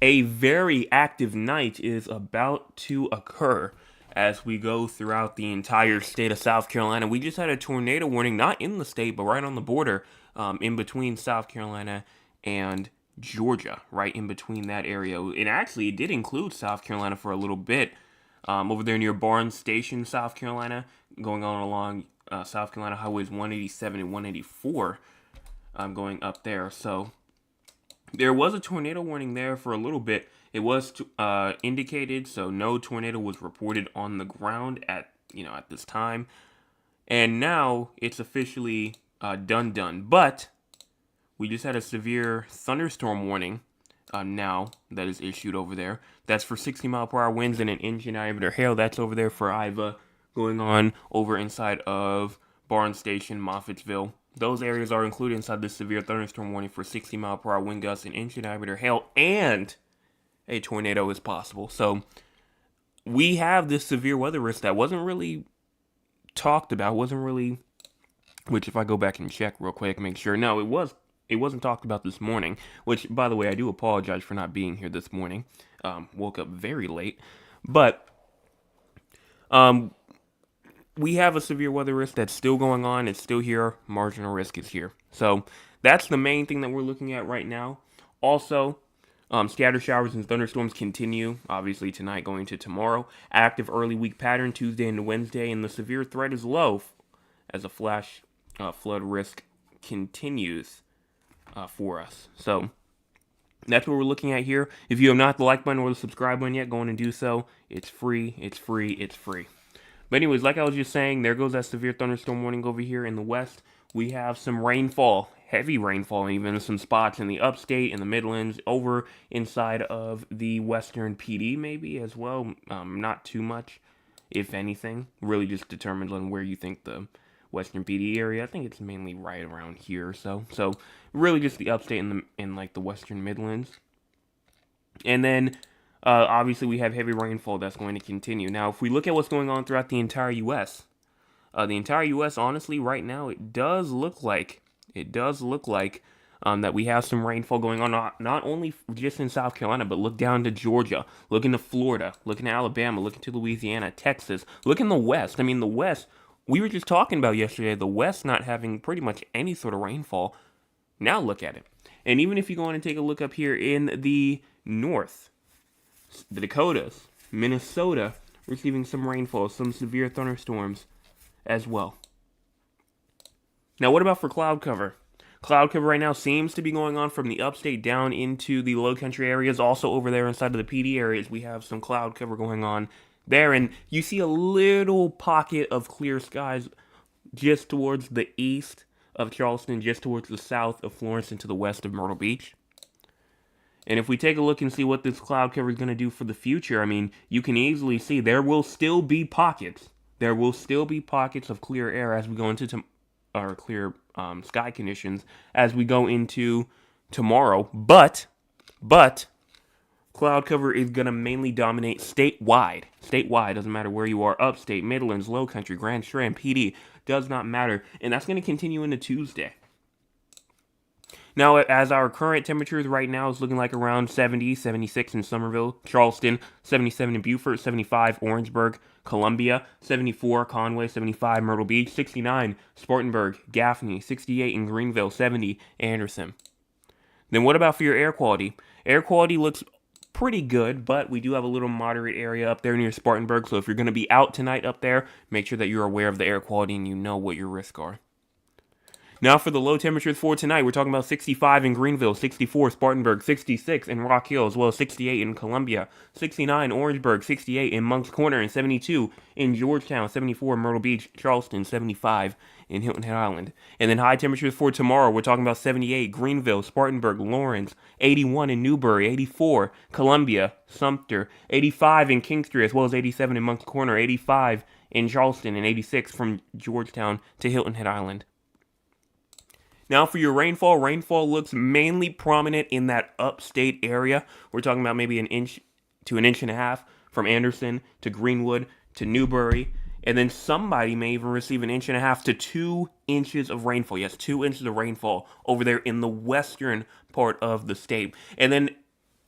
A very active night is about to occur as we go throughout the entire state of South Carolina. We just had a tornado warning, not in the state, but right on the border, in between South Carolina and Georgia, right in between that area. And actually, it did include South Carolina for a little bit, over there near Barnes Station, South Carolina, going on along South Carolina highways 187 and 184, going up there. So there was a tornado warning there for a little bit. It was indicated, so no tornado was reported on the ground at this time. And now it's officially done. But we just had a severe thunderstorm warning now that is issued over there. That's for 60-mile-per-hour winds and an inch in diameter hail. That's over there for Iva, going on over inside of Barnes Station, Moffattsville. Those areas are included inside the severe thunderstorm warning for 60-mile-per-hour wind gusts, an inch in diameter hail, and a tornado is possible. So we have this severe weather risk that wasn't really talked about, which if I go back and check real quick, make sure, no, it wasn't talked about this morning, which, by the way, I do apologize for not being here this morning. Woke up very late. But we have a severe weather risk that's still going on. It's still here. Marginal risk is here. So that's the main thing that we're looking at right now. Also, scattered showers and thunderstorms continue, obviously tonight going to tomorrow. Active early week pattern Tuesday and Wednesday, and the severe threat is low as a flash flood risk continues for us. So that's what we're looking at here. If you have not the like button or the subscribe button yet, go on and do so. It's free. It's free. It's free. But anyways, like I was just saying, there goes that severe thunderstorm warning over here in the west. We have some rainfall, heavy rainfall, even some spots in the upstate, in the Midlands, over inside of the western PD maybe as well. Not too much, if anything. Really just determined on where you think the western PD area. I think it's mainly right around here or so. So really just the upstate in like the western Midlands. And then obviously we have heavy rainfall that's going to continue. Now, if we look at what's going on throughout the entire U.S., honestly, right now, it does look like that we have some rainfall going on, not only just in South Carolina, but look down to Georgia, look into Florida, look into Alabama, look into Louisiana, Texas, look in the West. I mean, the West, we were just talking about yesterday, the West not having pretty much any sort of rainfall. Now look at it. And even if you go on and take a look up here in the North, the Dakotas, Minnesota, receiving some rainfall, some severe thunderstorms as well. Now, what about for cloud cover? Cloud cover right now seems to be going on from the upstate down into the low country areas. Also over there inside of the PD areas, we have some cloud cover going on there. And you see a little pocket of clear skies just towards the east of Charleston, just towards the south of Florence and to the west of Myrtle Beach. And if we take a look and see what this cloud cover is going to do for the future, I mean, you can easily see there will still be pockets. There will still be pockets of clear air as we go into or clear sky conditions as we go into tomorrow. But cloud cover is going to mainly dominate statewide. Statewide, doesn't matter where you are, upstate, Midlands, Low Country, Grand Strand, PD, does not matter. And that's going to continue into Tuesday. Now, as our current temperatures right now is looking like around 70, 76 in Somerville, Charleston, 77 in Beaufort, 75 Orangeburg, Columbia, 74 Conway, 75 Myrtle Beach, 69 Spartanburg, Gaffney, 68 in Greenville, 70 Anderson. Then what about for your air quality? Air quality looks pretty good, but we do have a little moderate area up there near Spartanburg, so if you're going to be out tonight up there, make sure that you're aware of the air quality and you know what your risks are. Now for the low temperatures for tonight, we're talking about 65 in Greenville, 64 Spartanburg, 66 in Rock Hill, as well as 68 in Columbia, 69 Orangeburg, 68 in Moncks Corner, and 72 in Georgetown, 74 in Myrtle Beach, Charleston, 75 in Hilton Head Island. And then high temperatures for tomorrow, we're talking about 78 Greenville, Spartanburg, Lawrence, 81 in Newberry, 84 Columbia, Sumter, 85 in Kingstree, as well as 87 in Moncks Corner, 85 in Charleston, and 86 from Georgetown to Hilton Head Island. Now for your rainfall, rainfall looks mainly prominent in that upstate area. We're talking about maybe an inch to an inch and a half from Anderson to Greenwood to Newberry. And then somebody may even receive an inch and a half to 2 inches of rainfall. Yes, 2 inches of rainfall over there in the western part of the state. And then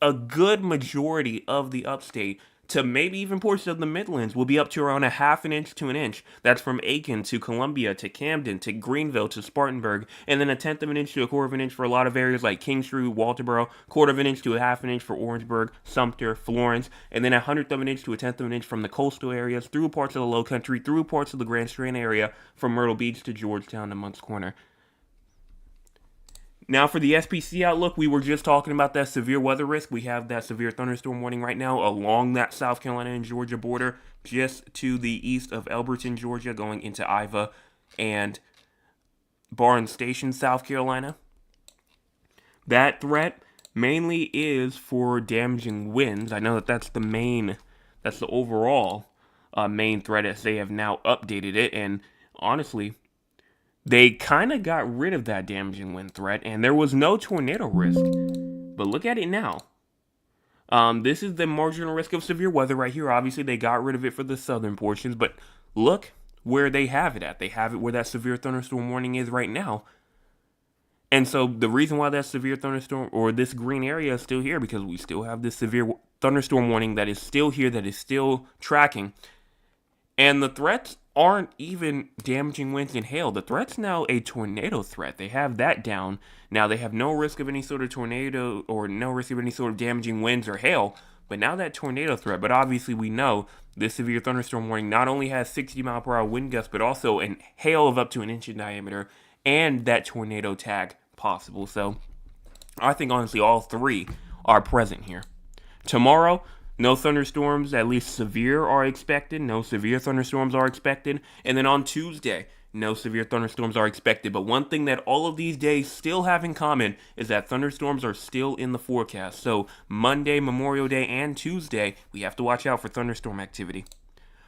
a good majority of the upstate to maybe even portions of the Midlands will be up to around a half an inch to an inch. That's from Aiken to Columbia to Camden to Greenville to Spartanburg, and then a tenth of an inch to a quarter of an inch for a lot of areas like Kingstree, Walterboro, quarter of an inch to a half an inch for Orangeburg, Sumter, Florence, and then a hundredth of an inch to a tenth of an inch from the coastal areas, through parts of the Low Country, through parts of the Grand Strand area, from Myrtle Beach to Georgetown to Moncks Corner. Now, for the SPC outlook, we were just talking about that severe weather risk. We have that severe thunderstorm warning right now along that South Carolina and Georgia border, just to the east of Elberton, Georgia, going into Iva and Barnes Station, South Carolina. That threat mainly is for damaging winds. I know that that's the overall main threat, as they have now updated it. And honestly, they kind of got rid of that damaging wind threat, and there was no tornado risk. But look at it now. This is the marginal risk of severe weather right here. Obviously, they got rid of it for the southern portions, but look where they have it at. They have it where that severe thunderstorm warning is right now. And so the reason why that severe thunderstorm, or this green area, is still here, because we still have this severe thunderstorm warning that is still here, that is still tracking. And the threats aren't even damaging winds and hail. The threat's now a tornado threat. They have that down. Now they have no risk of any sort of tornado, or no risk of any sort of damaging winds or hail, but now that tornado threat. But obviously we know this severe thunderstorm warning not only has 60-mile-per-hour wind gusts, but also a hail of up to an inch in diameter, and that tornado tag possible. So I think honestly all three are present here. Tomorrow, no thunderstorms, at least severe, are expected. No severe thunderstorms are expected. And then on Tuesday, no severe thunderstorms are expected. But one thing that all of these days still have in common is that thunderstorms are still in the forecast. So Monday, Memorial Day, and Tuesday, we have to watch out for thunderstorm activity.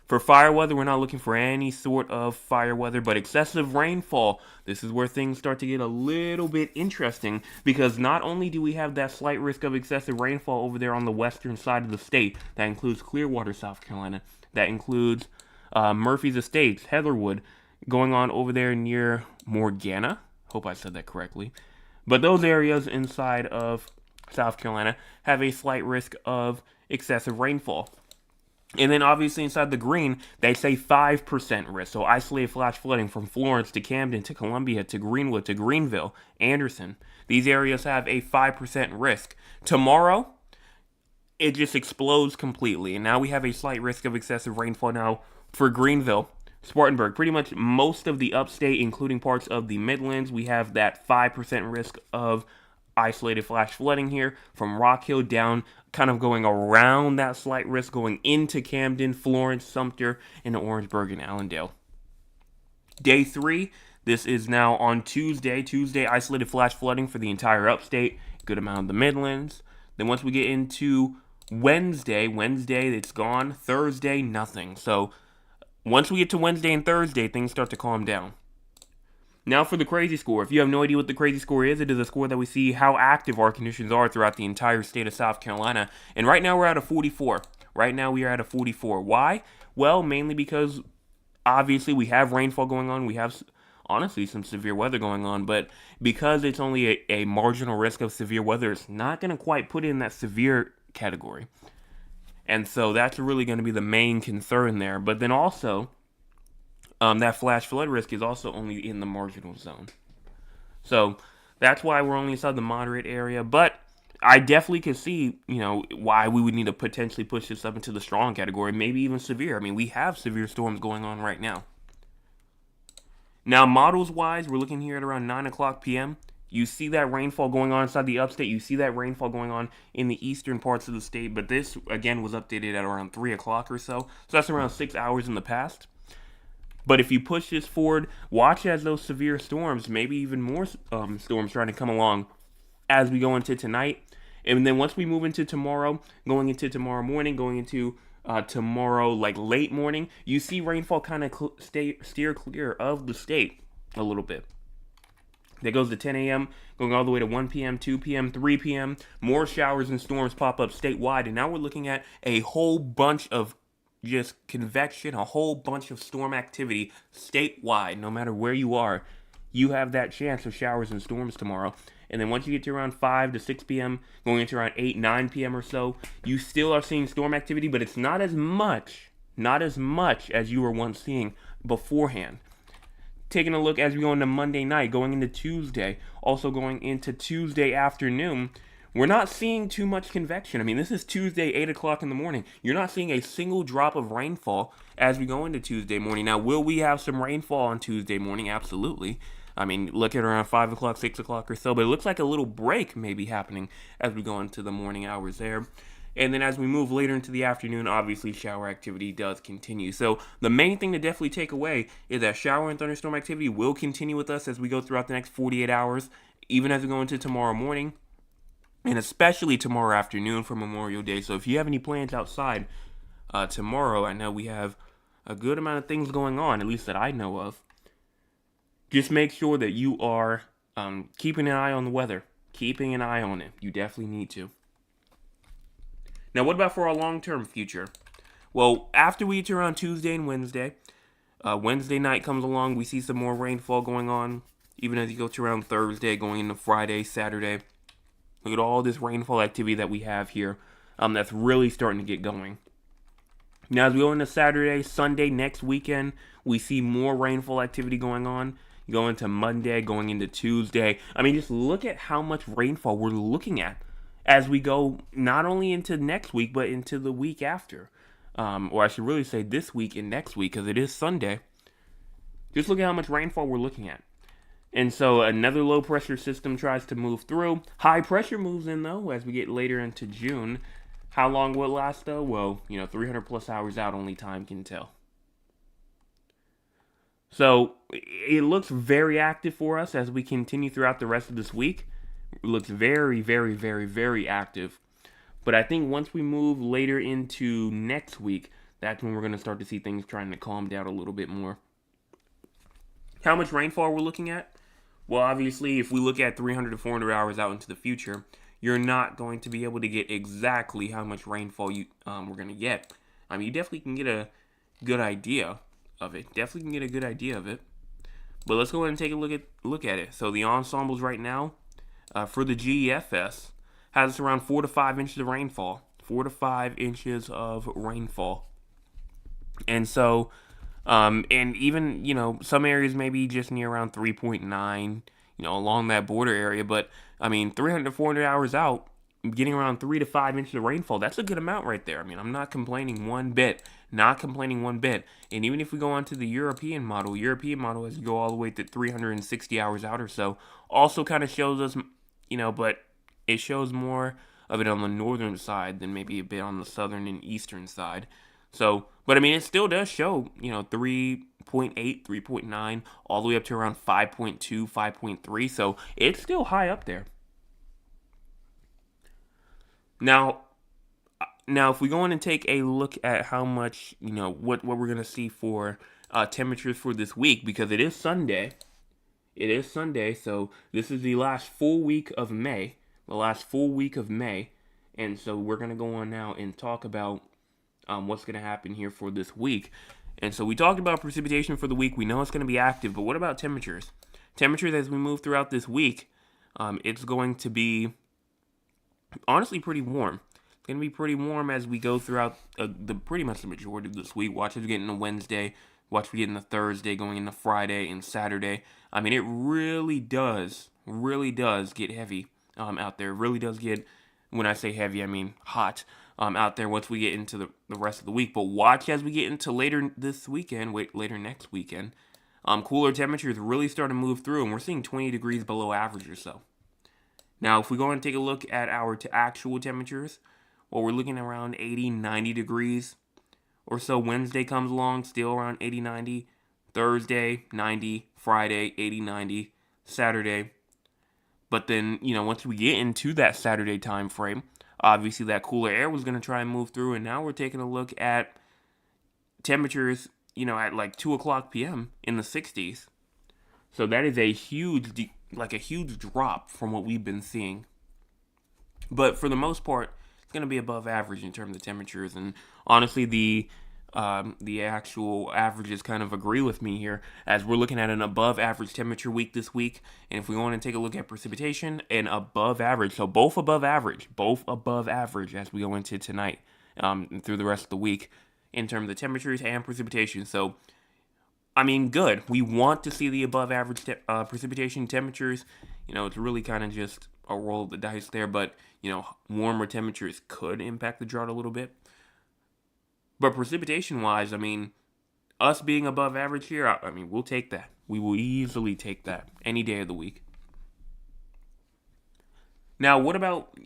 For fire weather, we're not looking for any sort of fire weather, but excessive rainfall. This is where things start to get a little bit interesting, because not only do we have that slight risk of excessive rainfall over there on the western side of the state, that includes Clearwater, South Carolina, that includes Murphy's Estates, Heatherwood, going on over there near Morgana. Hope I said that correctly. But those areas inside of South Carolina have a slight risk of excessive rainfall. And then obviously inside the green, they say 5% risk. So isolated flash flooding from Florence to Camden to Columbia to Greenwood to Greenville, Anderson. These areas have a 5% risk. Tomorrow, it just explodes completely. And now we have a slight risk of excessive rainfall now for Greenville, Spartanburg. Pretty much most of the upstate, including parts of the Midlands, we have that 5% risk of isolated flash flooding here from Rock Hill down, kind of going around that slight risk, going into Camden, Florence, Sumter, and Orangeburg and Allendale. Day 3, this is now on Tuesday. Tuesday, isolated flash flooding for the entire upstate, good amount of the Midlands. Then once we get into Wednesday, it's gone. Thursday, nothing. So once we get to Wednesday and Thursday, things start to calm down. Now for the crazy score. If you have no idea what the crazy score is, it is a score that we see how active our conditions are throughout the entire state of South Carolina. And right now we're at a 44. Right now we are at a 44. Why? Well, mainly because obviously we have rainfall going on. We have honestly some severe weather going on. But because it's only a marginal risk of severe weather, it's not going to quite put it in that severe category. And so that's really going to be the main concern there. But then also, that flash flood risk is also only in the marginal zone. So that's why we're only inside the moderate area. But I definitely could see, why we would need to potentially push this up into the strong category, maybe even severe. I mean, we have severe storms going on right now. Now, models-wise, we're looking here at around 9 o'clock p.m. You see that rainfall going on inside the upstate. You see that rainfall going on in the eastern parts of the state. But this, again, was updated at around 3 o'clock or so. So that's around 6 hours in the past. But if you push this forward, watch as those severe storms, maybe even more storms trying to come along as we go into tonight. And then once we move into tomorrow, going into tomorrow morning, going into tomorrow like late morning, you see rainfall kind of steer clear of the state a little bit. That goes to 10 a.m., going all the way to 1 p.m., 2 p.m., 3 p.m. More showers and storms pop up statewide. And now we're looking at a whole bunch of just convection, a whole bunch of storm activity statewide. No matter where you are, you have that chance of showers and storms tomorrow. And then once you get to around 5 to 6 p.m., going into around 8, 9 p.m. or so, you still are seeing storm activity, but it's not as much as you were once seeing beforehand. Taking a look as we go into Monday night, going into Tuesday, also going into Tuesday afternoon, we're not seeing too much convection. I mean, this is Tuesday, 8 o'clock in the morning. You're not seeing a single drop of rainfall as we go into Tuesday morning. Now, will we have some rainfall on Tuesday morning? Absolutely. I mean, look at around 5 o'clock, 6 o'clock or so, but it looks like a little break may be happening as we go into the morning hours there. And then as we move later into the afternoon, obviously shower activity does continue. So the main thing to definitely take away is that shower and thunderstorm activity will continue with us as we go throughout the next 48 hours, even as we go into tomorrow morning, and especially tomorrow afternoon for Memorial Day. So if you have any plans outside tomorrow, I know we have a good amount of things going on, at least that I know of. Just make sure that you are keeping an eye on the weather, keeping an eye on it. You definitely need to. Now, what about for our long-term future? Well, after we get to around Tuesday and Wednesday, Wednesday night comes along, we see some more rainfall going on, even as you go to around Thursday, going into Friday, Saturday. Look at all this rainfall activity that we have here that's really starting to get going. Now, as we go into Saturday, Sunday, next weekend, we see more rainfall activity going on. Going into Monday, going into Tuesday. I mean, just look at how much rainfall we're looking at as we go not only into next week, but into the week after. Or I should really say this week and next week, because it is Sunday. Just look at how much rainfall we're looking at. And so another low pressure system tries to move through. High pressure moves in, though, as we get later into June. How long will it last, though? Well, 300 plus hours out, only time can tell. So it looks very active for us as we continue throughout the rest of this week. It looks very, very, very, very active. But I think once we move later into next week, that's when we're going to start to see things trying to calm down a little bit more. How much rainfall we're looking at? Well, obviously, if we look at 300 to 400 hours out into the future, you're not going to be able to get exactly how much rainfall we're going to get. I mean, you definitely can get a good idea of it. Definitely can get a good idea of it. But let's go ahead and take a look at it. So the ensembles right now, for the GEFS, has us around 4 to 5 inches of rainfall. 4 to 5 inches of rainfall. And so, and even, some areas maybe just near around 3.9, along that border area. But, 300 to 400 hours out, getting around 3 to 5 inches of rainfall, that's a good amount right there. I'm not complaining one bit. Not complaining one bit. And even if we go on to the European model as you go all the way to 360 hours out or so, also kind of shows us, but it shows more of it on the northern side than maybe a bit on the southern and eastern side. So, but it still does show, 3.8, 3.9, all the way up to around 5.2, 5.3. So it's still high up there. Now, if we go in and take a look at how much, what we're going to see for temperatures for this week, because it is Sunday. It is Sunday, so this is the last full week of May. And so we're going to go on now and talk about what's going to happen here for this week. And so we talked about precipitation for the week. We know it's going to be active, but what about temperatures? Temperatures as we move throughout this week, it's going to be honestly pretty warm. It's going to be pretty warm as we go throughout pretty much the majority of this week. Watch as we get into Wednesday. Watch we get into Thursday, going into Friday and Saturday. It really does get heavy out there. It really does get, when I say heavy, I mean hot out there once we get into the rest of the week. But watch as we get into later next weekend. Cooler temperatures really start to move through, and we're seeing 20 degrees below average or so. Now, if we go and take a look at our actual temperatures, well, we're looking around 80, 90 degrees or so. Wednesday comes along, still around 80, 90. Thursday, 90. Friday, 80, 90. Saturday. But then, once we get into that Saturday time frame, obviously that cooler air was going to try and move through. And now we're taking a look at temperatures, at like 2 o'clock p.m. in the 60s. So that is a huge drop from what we've been seeing. But for the most part, it's going to be above average in terms of temperatures. And honestly, the the actual averages kind of agree with me here, as we're looking at an above average temperature week this week. And if we want to take a look at precipitation, an above average, so both above average as we go into tonight, through the rest of the week in terms of temperatures and precipitation. So, I mean, good. We want to see the above average precipitation temperatures. It's really kind of just a roll of the dice there, but, warmer temperatures could impact the drought a little bit. But precipitation-wise, I mean, us being above average here, I mean, we'll take that. We will easily take that any day of the week. Now, what about,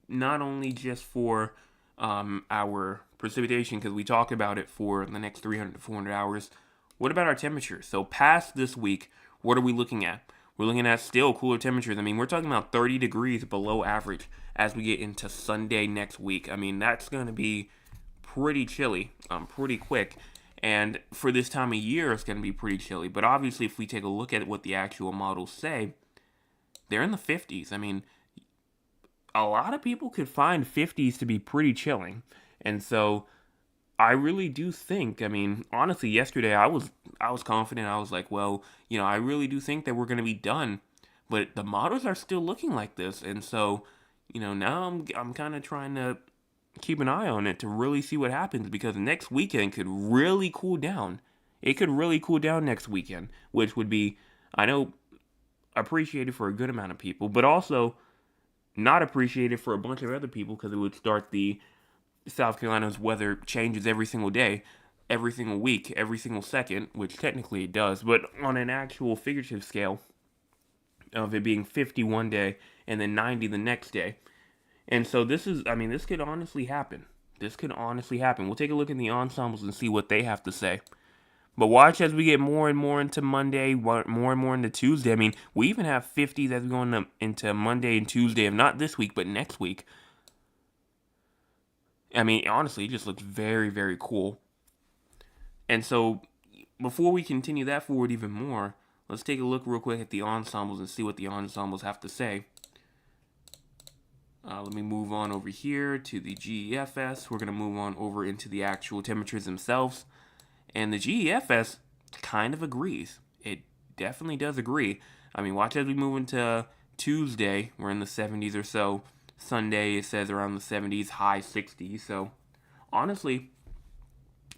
not only just for our precipitation, because we talk about it for the next 300 to 400 hours, what about our temperatures? So past this week, what are we looking at? We're looking at still cooler temperatures. I mean, we're talking about 30 degrees below average as we get into Sunday next week. I mean, that's going to be pretty chilly, pretty quick. And for this time of year, it's going to be pretty chilly. But obviously, if we take a look at what the actual models say, they're in the 50s. I mean, a lot of people could find 50s to be pretty chilling. And so I really do think, I mean, honestly, yesterday I was confident. I was like, well, I really do think that we're going to be done. But the models are still looking like this. And so, now I'm kind of trying to keep an eye on it to really see what happens, because next weekend could really cool down. It could really cool down next weekend, which would be, I know, appreciated for a good amount of people, but also not appreciated for a bunch of other people, because it would start the South Carolina's weather changes every single day, every single week, every single second, which technically it does, but on an actual figurative scale of it being 50 one day and then 90 the next day. And so this could honestly happen. This could honestly happen. We'll take a look at the ensembles and see what they have to say. But watch as we get more and more into Monday, more and more into Tuesday. I mean, we even have 50s as we go into Monday and Tuesday, if not this week, but next week. I mean, honestly, it just looks very, very cool. And so, before we continue that forward even more, let's take a look real quick at the ensembles and see what the ensembles have to say. Let me move on over here to the GEFS. We're going to move on over into the actual temperatures themselves. And the GEFS kind of agrees. It definitely does agree. I mean, watch as we move into Tuesday. We're in the 70s or so. Sunday, it says around the 70s, high 60s. So, honestly,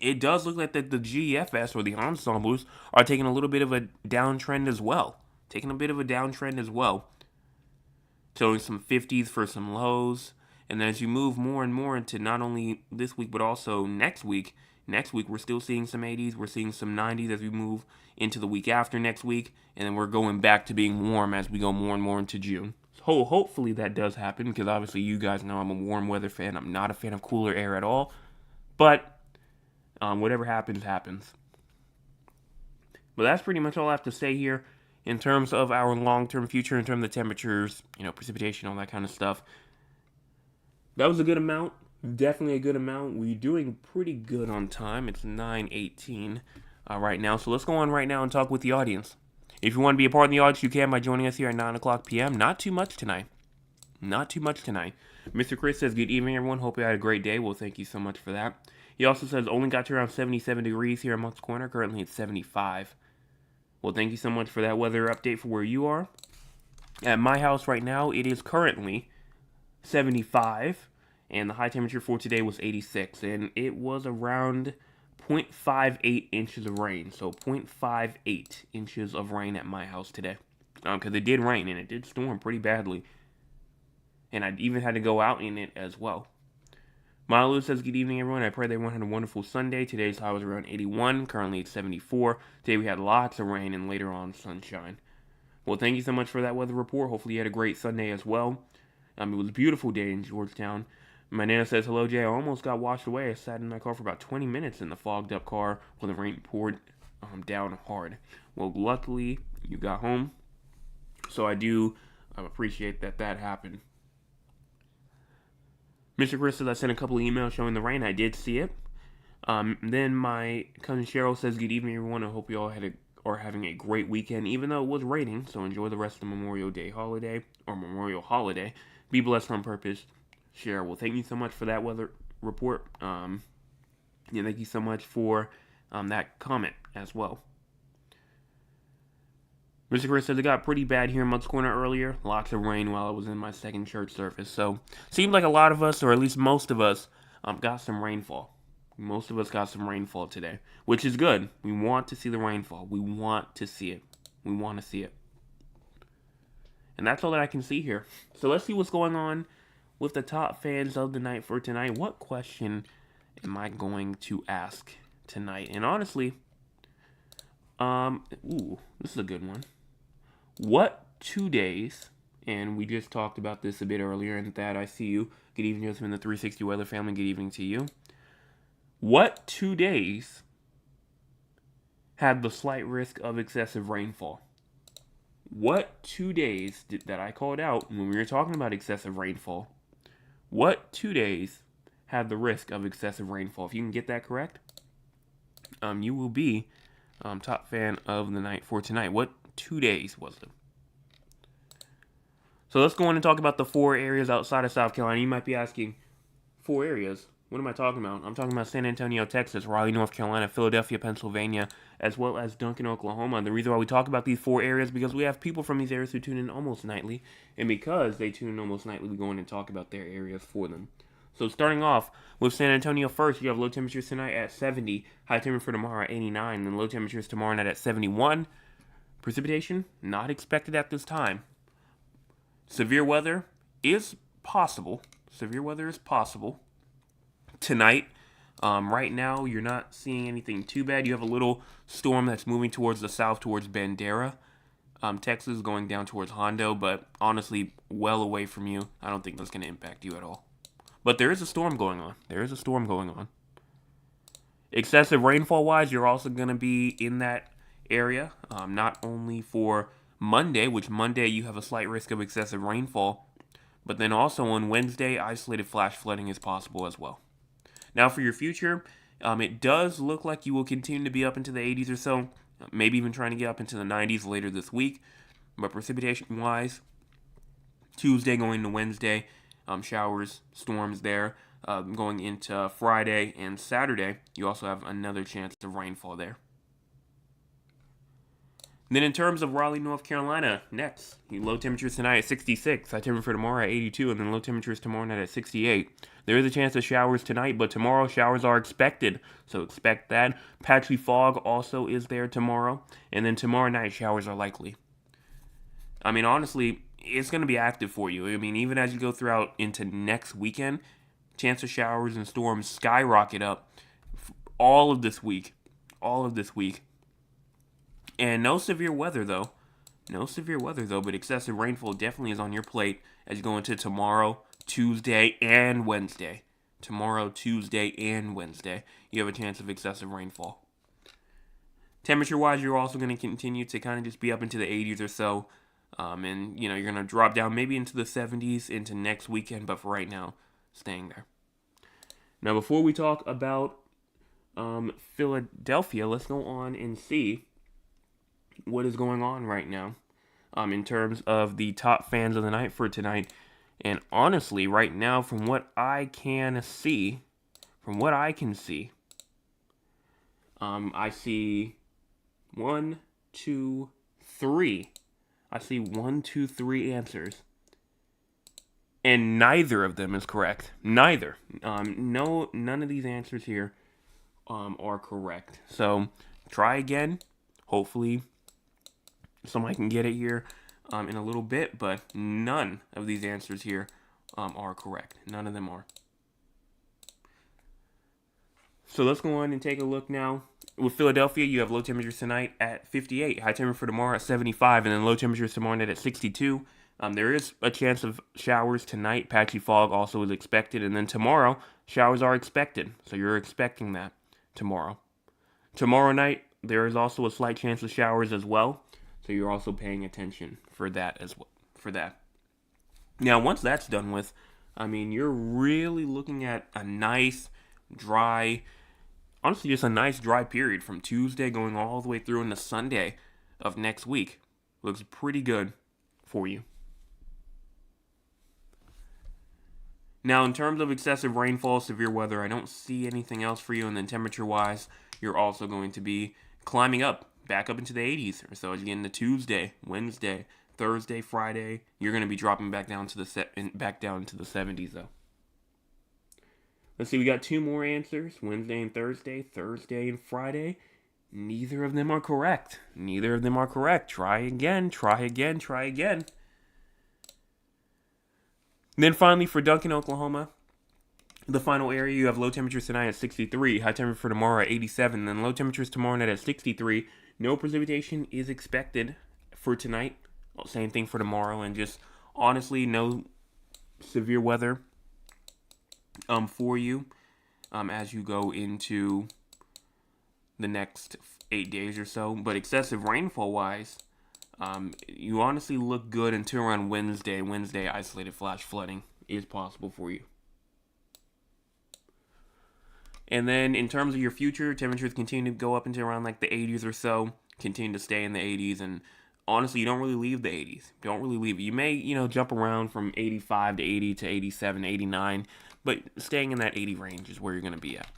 it does look like that the GEFS, or the ensembles, are taking a little bit of a downtrend as well. Showing some 50s for some lows. And then as you move more and more into not only this week, but also next week, we're still seeing some 80s. We're seeing some 90s as we move into the week after next week. And then we're going back to being warm as we go more and more into June. So hopefully that does happen, because obviously you guys know I'm a warm weather fan. I'm not a fan of cooler air at all. But whatever happens, happens. But that's pretty much all I have to say here in terms of our long-term future, in terms of temperatures, precipitation, all that kind of stuff. That was a good amount. Definitely a good amount. We're doing pretty good on time. It's 9:18 right now. So let's go on right now and talk with the audience. If you want to be a part of the audience, you can by joining us here at 9 o'clock p.m. Not too much tonight. Mr. Chris says, good evening, everyone. Hope you had a great day. Well, thank you so much for that. He also says, only got to around 77 degrees here in Moncks Corner. Currently it's 75. Well, thank you so much for that weather update for where you are. At my house right now, it is currently 75, and the high temperature for today was 86, and it was around 0.58 inches of rain. So 0.58 inches of rain at my house today. Because it did rain, and it did storm pretty badly. And I even had to go out in it as well. Malu says, good evening, everyone. I pray that everyone had a wonderful Sunday. Today's high was around 81. Currently, it's 74. Today, we had lots of rain and later on, sunshine. Well, thank you so much for that weather report. Hopefully, you had a great Sunday as well. It was a beautiful day in Georgetown. My Nana says, hello, Jay. I almost got washed away. I sat in my car for about 20 minutes in the fogged-up car when the rain poured down hard. Well, luckily, you got home. So I do appreciate that happened. Mr. Chris says, I sent a couple of emails showing the rain. I did see it. Then my cousin Cheryl says, good evening, everyone. I hope you all are having a great weekend, even though it was raining. So enjoy the rest of the Memorial Day holiday, or Memorial Holiday. Be blessed on purpose. Cheryl, well, thank you so much for that weather report. Yeah, thank you so much for that comment as well. Mr. Chris says it got pretty bad here in Mutts Corner earlier. Lots of rain while I was in my second church service. So, seems like a lot of us, or at least most of us, got some rainfall. Most of us got some rainfall today, which is good. We want to see the rainfall. We want to see it. We want to see it. And that's all that I can see here. So let's see what's going on with the top fans of the night for tonight. What question am I going to ask tonight? And honestly, this is a good one. What 2 days, and we just talked about this a bit earlier, and that I see you. Good evening, Joseph and the 360 Weather family. Good evening to you. What 2 days had the slight risk of excessive rainfall? What 2 days that I called out when we were talking about excessive rainfall? What 2 days had the risk of excessive rainfall? If you can get that correct, you will be top fan of the night for tonight. What 2 days was it? So let's go on and talk about the 4 areas outside of South Carolina. You might be asking, 4 areas? What am I talking about? I'm talking about San Antonio, Texas, Raleigh, North Carolina, Philadelphia, Pennsylvania, as well as Duncan, Oklahoma. The reason why we talk about these 4 areas is because we have people from these areas who tune in almost nightly. And because they tune in almost nightly, we go in and talk about their areas for them. So starting off with San Antonio first, you have low temperatures tonight at 70, high temperature for tomorrow at 89, then low temperatures tomorrow night at 71. Precipitation, not expected at this time. Severe weather is possible. Severe weather is possible. Tonight, right now, you're not seeing anything too bad. You have a little storm that's moving towards the south, towards Bandera. Texas going down towards Hondo, but honestly, well away from you. I don't think that's going to impact you at all. But there is a storm going on. There is a storm going on. Excessive rainfall-wise, you're also going to be in that area, not only for Monday, which Monday you have a slight risk of excessive rainfall, but then also on Wednesday, isolated flash flooding is possible as well. Now for your future, it does look like you will continue to be up into the 80s or so, maybe even trying to get up into the 90s later this week. But precipitation-wise, Tuesday going to Wednesday, showers, storms there. Going into Friday and Saturday, you also have another chance of rainfall there. Then in terms of Raleigh, North Carolina, next, low temperatures tonight at 66, high temperature for tomorrow at 82, and then low temperatures tomorrow night at 68. There is a chance of showers tonight, but tomorrow showers are expected, so expect that. Patchy fog also is there tomorrow, and then tomorrow night showers are likely. I mean, honestly, it's going to be active for you. I mean, even as you go throughout into next weekend, chance of showers and storms skyrocket up all of this week. And no severe weather, though. But excessive rainfall definitely is on your plate as you go into tomorrow, Tuesday, and Wednesday. You have a chance of excessive rainfall. Temperature-wise, you're also going to continue to kind of just be up into the 80s or so. And, you're going to drop down maybe into the 70s into next weekend, but for right now, staying there. Now, before we talk about Philadelphia, let's go on and see what is going on right now in terms of the top fans of the night for tonight. And honestly, right now, from what I can see, I see 1, 2, 3. I see 1, 2, 3 answers. And neither of them is correct. Neither. None of these answers here are correct. So, try again. Hopefully, somebody can get it here in a little bit, but none of these answers here are correct. None of them are. So let's go on and take a look now. With Philadelphia, you have low temperatures tonight at 58, high temperature for tomorrow at 75, and then low temperatures tomorrow night at 62. There is a chance of showers tonight. Patchy fog also is expected, and then tomorrow, showers are expected. So you're expecting that tomorrow. Tomorrow night, there is also a slight chance of showers as well. So you're also paying attention for that as well. Now, once that's done with, you're really looking at a nice, dry, honestly, just a nice dry period from Tuesday going all the way through into Sunday of next week. Looks pretty good for you. Now, in terms of excessive rainfall, severe weather, I don't see anything else for you. And then temperature-wise, you're also going to be climbing up, back up into the 80s. So as you get into Tuesday, Wednesday, Thursday, Friday, you're going to be dropping back down to the 70s, though. Let's see, we got two more answers, Wednesday and Thursday, Thursday and Friday. Neither of them are correct. Neither of them are correct. Try again, try again, try again. Then finally, for Duncan, Oklahoma, the final area, you have low temperatures tonight at 63, high temperature for tomorrow at 87, then low temperatures tomorrow night at 63. No precipitation is expected for tonight. Same thing for tomorrow, and just honestly, no severe weather for you as you go into the next 8 days or so. But excessive rainfall wise, you honestly look good until around Wednesday. Wednesday, isolated flash flooding is possible for you. And then in terms of your future, temperatures continue to go up into around like the 80s or so, continue to stay in the 80s, and honestly, you don't really leave the 80s. Don't really leave it. You may, jump around from 85 to 80 to 87, 89, but staying in that 80 range is where you're going to be at.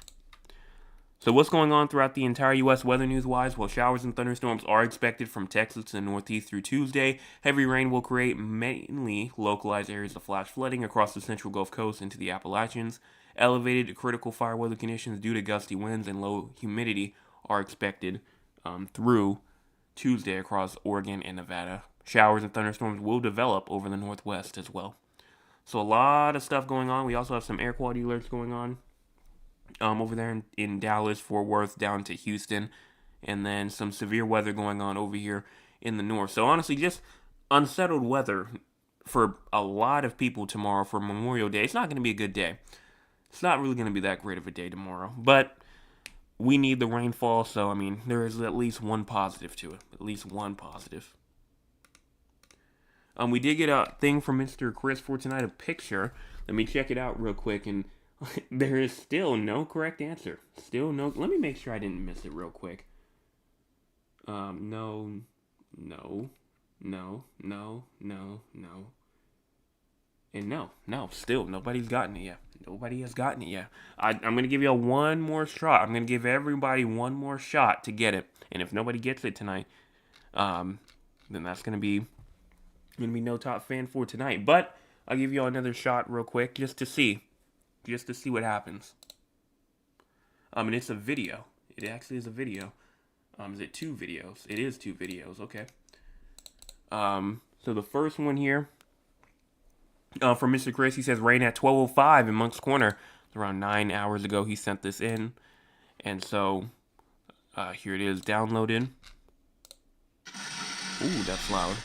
So what's going on throughout the entire U.S. weather news-wise? Well, showers and thunderstorms are expected from Texas to the northeast through Tuesday. Heavy rain will create mainly localized areas of flash flooding across the central Gulf Coast into the Appalachians. Elevated to critical fire weather conditions due to gusty winds and low humidity are expected through Tuesday across Oregon and Nevada. Showers and thunderstorms will develop over the northwest as well. So a lot of stuff going on. We also have some air quality alerts going on over there in Dallas, Fort Worth, down to Houston, and then some severe weather going on over here in the north. So honestly, just unsettled weather for a lot of people tomorrow for Memorial Day. It's not going to be a good day. It's not really going to be that great of a day tomorrow, but we need the rainfall, so, there is at least one positive to it. At least one positive. We did get a thing from Mr. Chris for tonight, a picture. Let me check it out real quick, and there is still no correct answer. Still no. Let me make sure I didn't miss it real quick. No. And no, still, nobody's gotten it yet. Nobody has gotten it yet. I'm going to give you one more shot. I'm going to give everybody one more shot to get it. And if nobody gets it tonight, then that's going to be no top fan for tonight. But I'll give you all another shot real quick just to see what happens. And it's a video. It actually is a video. Is it 2 videos? It is 2 videos. Okay. So the first one here. From Mr. Chris, he says rain at 12:05 in Moncks Corner. Around 9 hours ago, he sent this in, and so here it is, downloaded. Ooh, that's loud.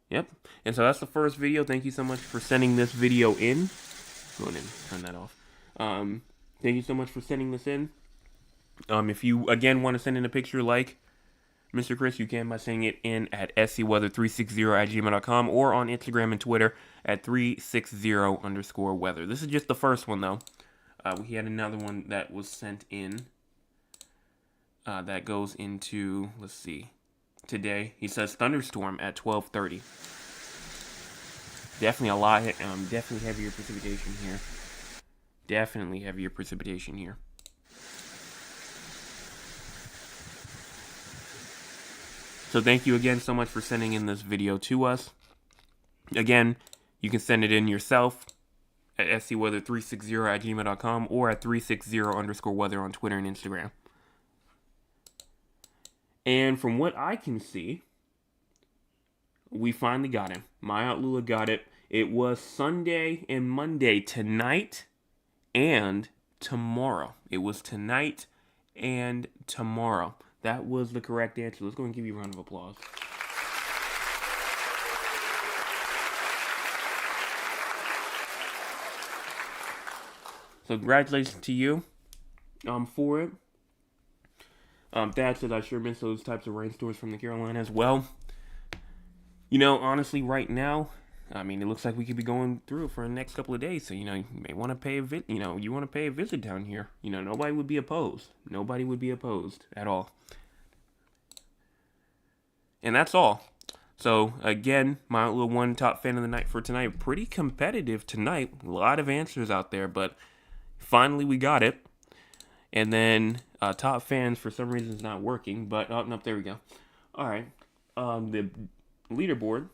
Yep, and so that's the first video. Thank you so much for sending this video in. Go ahead and turn that off. Thank you so much for sending this in. If you again want to send in a picture like Mr. Chris, you can by sending it in at scweather360@gmail.com or on Instagram and Twitter at 360_weather. This is just the first one, though. We had another one that was sent in that goes into, let's see, today. He says thunderstorm at 12:30. Definitely a lot, definitely heavier precipitation here. Definitely heavier precipitation here. So thank you again so much for sending in this video to us. Again, you can send it in yourself at scweather360@gmail.com or at 360_weather on Twitter and Instagram. And from what I can see, we finally got him. My Aunt Lula got it. It was Sunday and Monday, tonight and tomorrow. It was tonight and tomorrow. That was the correct answer. Let's go and give you a round of applause. So congratulations to you for it. Thad says, I sure miss those types of rainstorms from the Carolinas. Well, honestly, right now, it looks like we could be going through it for the next couple of days. So, you may want to pay a visit. You want to pay a visit down here. Nobody would be opposed. Nobody would be opposed at all. And that's all. So again, my little one top fan of the night for tonight. Pretty competitive tonight. A lot of answers out there, but finally we got it. And then top fans for some reason is not working, but oh no, there we go. All right, the leaderboard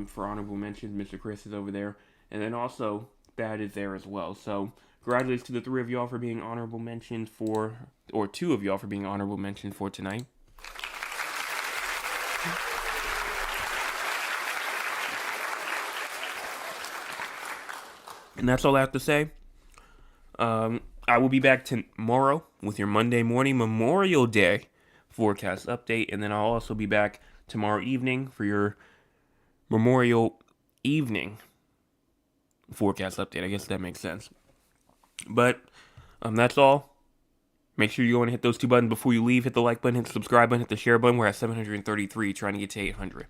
for honorable mentions, Mr. Chris is over there, and then also Bad is there as well. So congratulations to the three of y'all for being honorable mentioned for, or two of y'all for being honorable mentioned for tonight. And that's all I have to say. I will be back tomorrow with your Monday morning Memorial Day forecast update, and then I'll also be back tomorrow evening for your Memorial evening forecast update. I guess that makes sense. But that's all. Make sure you go and hit those two buttons before you leave. Hit the like button, hit the subscribe button, hit the share button. We're at 733, trying to get to 800.